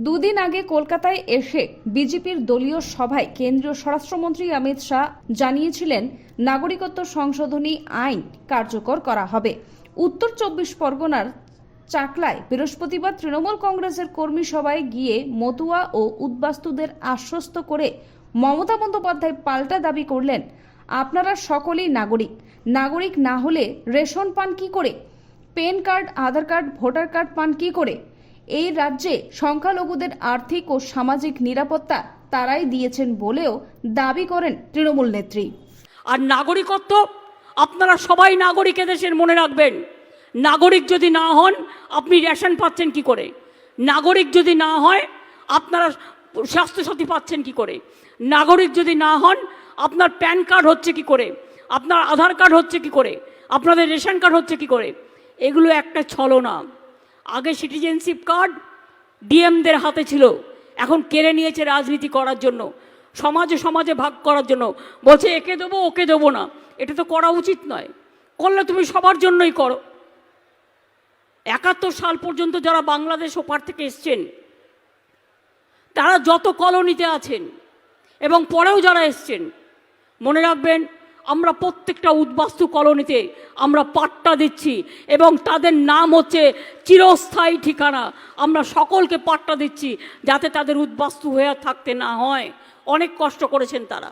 দুদিন আগে কলকাতায় এসে বিজেপির দলীয় সভায় কেন্দ্রীয় স্বরাষ্ট্রমন্ত্রী অমিত শাহ জানিয়েছিলেন নাগরিকত্ব সংশোধনী আইন কার্যকর করা হবে। উত্তর 24 পরগনার চাকলায় বৃহস্পতিবার তৃণমূল কংগ্রেসের কর্মী সভায় গিয়ে মতুয়া ও উদ্বাস্তুদের আশ্বস্ত করে মমতা বন্দ্যোপাধ্যায় পাল্টা দাবি করলেন, আপনারা সকলেই নাগরিক, নাগরিক না হলে রেশন পান কি করে, পেন কার্ড, আধার কার্ড, ভোটার কার্ড পান কি করে? এই রাজ্যে সংখ্যালঘুদের আর্থিক ও সামাজিক নিরাপত্তা তারাই দিয়েছেন বলেও দাবি করেন তৃণমূল নেত্রী। আর নাগরিকত্ব, আপনারা সবাই নাগরিক এদেশের, মনে রাখবেন। নাগরিক যদি না হন আপনি রেশন পাচ্ছেন কি করে? নাগরিক যদি না হয় আপনারা স্বাস্থ্যসাথী পাচ্ছেন কি করে? নাগরিক যদি না হন আপনার প্যান কার্ড হচ্ছে কি করে? আপনার আধার কার্ড হচ্ছে কি করে? আপনাদের রেশন কার্ড হচ্ছে কি করে? এগুলো একটা ছলনা। আগে সিটিজেনশিপ কার্ড ডিএমদের হাতে ছিল, এখন কেড়ে নিয়েছে রাজনীতি করার জন্য, সমাজে সমাজে ভাগ করার জন্য। বলছে একে দেবো ওকে দেবো না। এটা তো করা উচিত নয়। করলে তুমি সবার জন্যই করো। 71 সাল পর্যন্ত যারা বাংলাদেশ ওপার থেকে এসছেন, তারা যত কলোনিতে আছেন এবং পরেও যারা এসছেন, মনে রাখবেন আমরা প্রত্যেকটা উদ্বাস্তু কলোনিতে আমরা পাট্টা দিচ্ছি এবং তাদের নাম হচ্ছে চিরস্থায়ী ঠিকানা। আমরা সকলকে পাট্টা দিচ্ছি যাতে তাদের উদ্বাস্তু হয়ে থাকতে না হয়। অনেক কষ্ট করেছেন তারা।